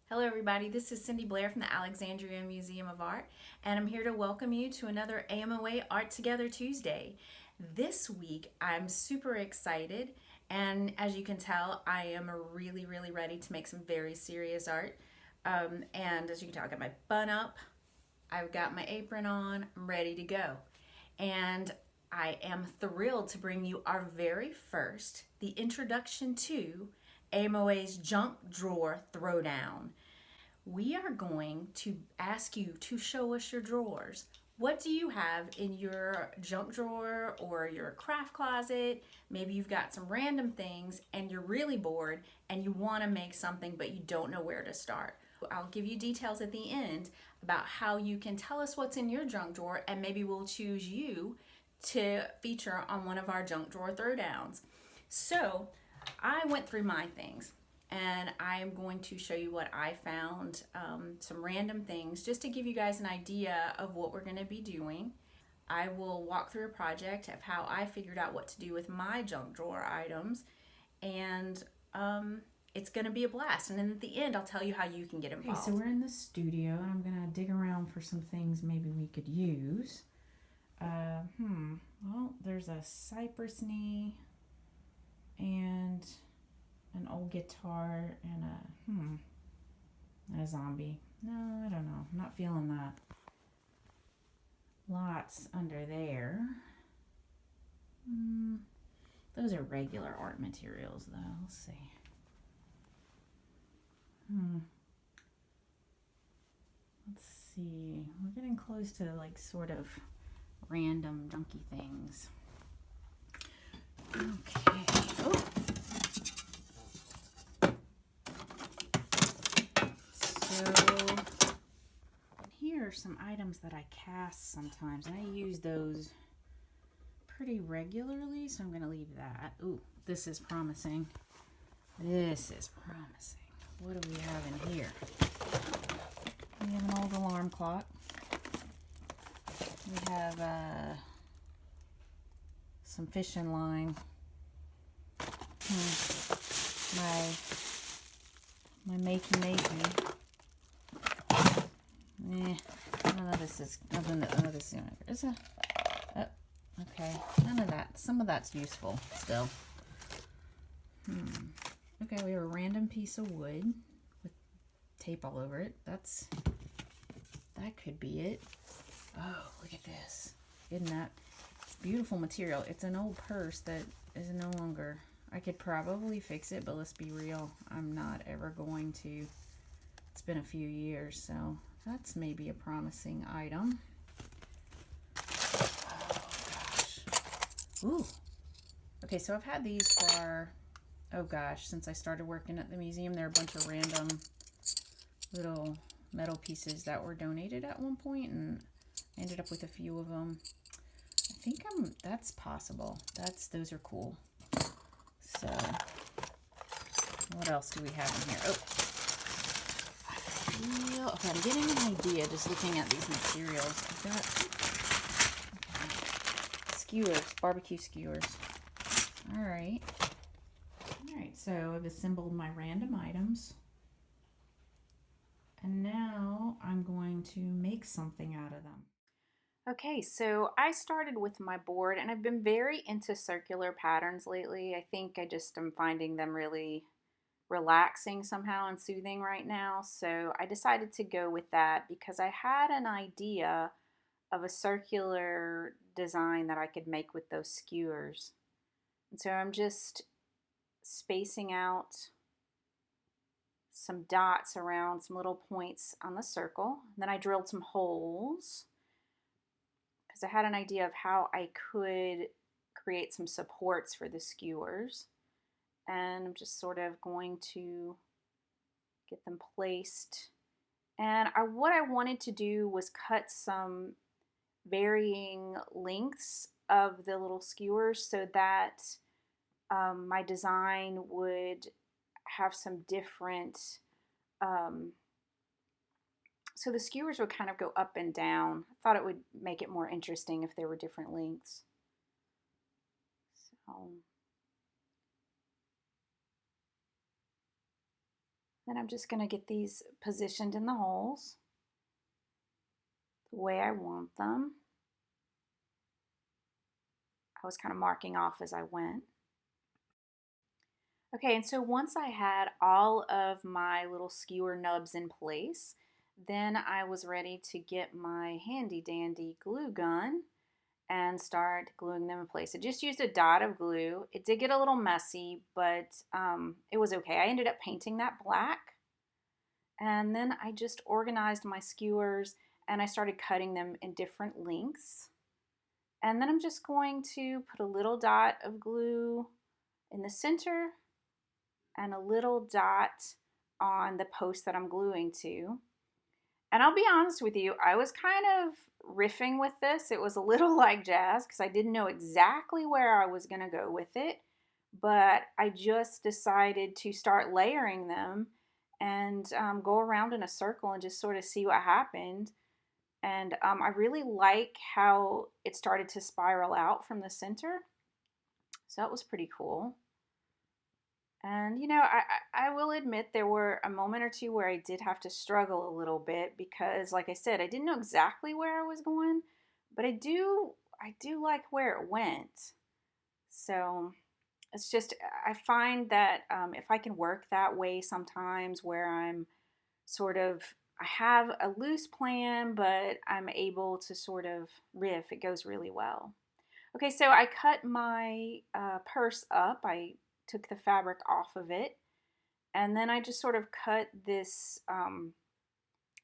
Hello everybody, this is Cindy Blair from the Alexandria Museum of Art, and I'm here to welcome you to another AMoA Art Together Tuesday. This week I'm super excited, and as you can tell, I am really ready to make some very serious art. And as you can tell, I got my bun up, I've got my apron on, I'm ready to go. And I am thrilled to bring you our very first, the introduction to AMoA's Junk Drawer Throwdown. We are going to ask you to show us your drawers. What do you have in your junk drawer or your craft closet? Maybe you've got some random things and you're really bored and you want to make something but you don't know where to start. I'll give you details at the end about how you can tell us what's in your junk drawer, and maybe we'll choose you to feature on one of our junk drawer throwdowns. So I went through my things and I'm going to show you what I found, some random things just to give you guys an idea of what we're going to be doing. I will walk through a project of how I figured out what to do with my junk drawer items, and it's going to be a blast. And then at the end, I'll tell you how you can get involved. Okay, so we're in the studio, and I'm going to dig around for some things maybe we could use. Well, there's a cypress knee and an old guitar and a zombie. No, I don't know. I'm not feeling that. Lots under there. Those are regular art materials, though. Let's see. Let's see. We're getting close to like sort of random junky things. Okay. Oh. So here are some items that I cast sometimes, and I use those pretty regularly, so I'm going to leave that. Ooh, this is promising. This is promising. What do we have in here? We have an old alarm clock. We have some fishing line. My makey. None of this is. Is a. Okay, none of that. Some of that's useful still. Okay, we have a random piece of wood with tape all over it. That could be it. Oh, look at this. Isn't that? It's beautiful material. It's an old purse that is no longer. I could probably fix it, but let's be real. I'm not ever going to. It's been a few years, so that's maybe a promising item. Oh, gosh. Ooh. Okay, so I've had these for, oh gosh, since I started working at the museum. There are a bunch of random little metal pieces that were donated at one point, and I ended up with a few of them. I think that's possible. Those are cool. So, what else do we have in here? Oh, okay, I'm getting an idea just looking at these materials. I've got skewers, barbecue skewers. All right, so I've assembled my random items. And now I'm going to make something out of them. Okay, so I started with my board, and I've been very into circular patterns lately. I think I just am finding them really relaxing somehow and soothing right now. So I decided to go with that because I had an idea of a circular design that I could make with those skewers. And so I'm just spacing out some dots around some little points on the circle. And then I drilled some holes because I had an idea of how I could create some supports for the skewers. And I'm just sort of going to get them placed. And what I wanted to do was cut some varying lengths of the little skewers so that my design would have some different, so the skewers would kind of go up and down. I thought it would make it more interesting if there were different lengths. So Then I'm just going to get these positioned in the holes the way I want them. I was kind of marking off as I went. Okay, and so once I had all of my little skewer nubs in place, then I was ready to get my handy dandy glue gun and start gluing them in place. I just used a dot of glue. It did get a little messy, but it was okay. I ended up painting that black. And then I just organized my skewers and I started cutting them in different lengths. And then I'm just going to put a little dot of glue in the center and a little dot on the post that I'm gluing to. And I'll be honest with you, I was kind of riffing with this. It was a little like jazz because I didn't know exactly where I was going to go with it, but I just decided to start layering them and go around in a circle and just sort of see what happened. And I really like how it started to spiral out from the center. So that was pretty cool. And you know, I will admit there were a moment or two where I did have to struggle a little bit because, like I said, I didn't know exactly where I was going, but I do like where it went. So it's just I find that if I can work that way sometimes, where I'm sort of I have a loose plan, but I'm able to sort of riff, it goes really well. Okay, so I cut my purse up. I took the fabric off of it, and then I just sort of cut this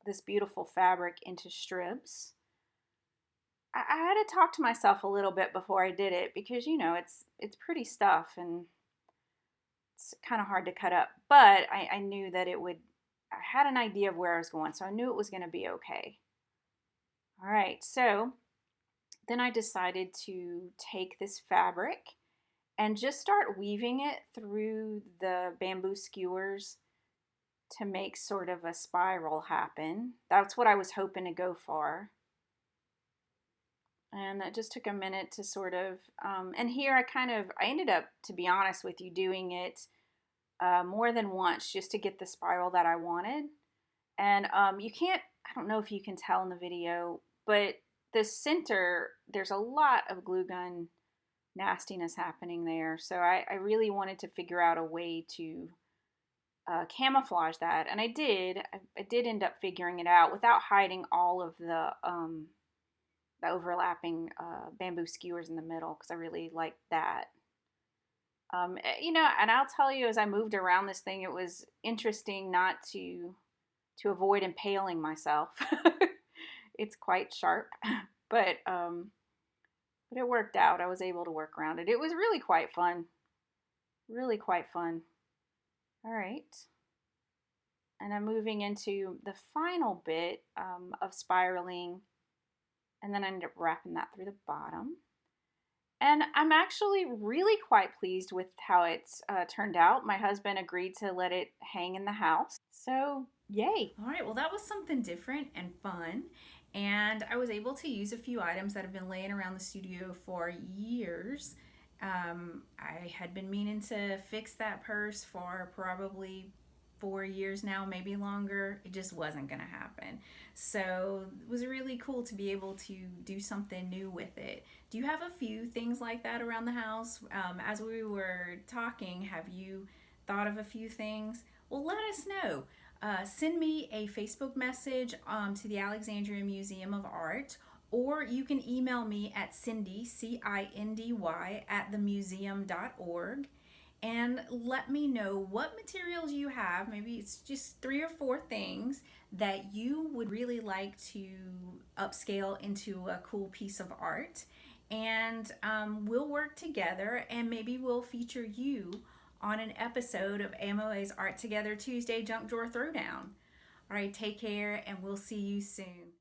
this beautiful fabric into strips. I had to talk to myself a little bit before I did it because you know it's pretty stuff and it's kind of hard to cut up. But I knew that it would. I had an idea of where I was going, so I knew it was going to be okay. All right, so then I decided to take this fabric and just start weaving it through the bamboo skewers to make sort of a spiral happen. That's what I was hoping to go for. And it just took a minute to sort of, and here I ended up, to be honest with you, doing it more than once just to get the spiral that I wanted. And you can't, I don't know if you can tell in the video, but the center, there's a lot of glue gun nastiness happening there. So I really wanted to figure out a way to camouflage that. And I did. I did end up figuring it out without hiding all of the overlapping bamboo skewers in the middle because I really liked that. You know, and I'll tell you, as I moved around this thing, it was interesting not to avoid impaling myself. It's quite sharp, but it worked out. I was able to work around it. It was really quite fun. Really quite fun. All right. And I'm moving into the final bit of spiraling, and then I ended up wrapping that through the bottom. And I'm actually really quite pleased with how it's turned out. My husband agreed to let it hang in the house. So, yay. All right, well, that was something different and fun. And I was able to use a few items that have been laying around the studio for years. I had been meaning to fix that purse for probably 4 years now, maybe longer. It just wasn't going to happen. So it was really cool to be able to do something new with it. Do you have a few things like that around the house? As we were talking, have you thought of a few things? Well, let us know. Send me a Facebook message to the Alexandria Museum of Art, or you can email me at Cindy, CINDY, at themuseum.org, and let me know what materials you have. Maybe it's just 3 or 4 things that you would really like to upscale into a cool piece of art. And we'll work together and maybe we'll feature you on an episode of AMoA's Art Together Tuesday Junk Drawer Throwdown. All right, take care and we'll see you soon.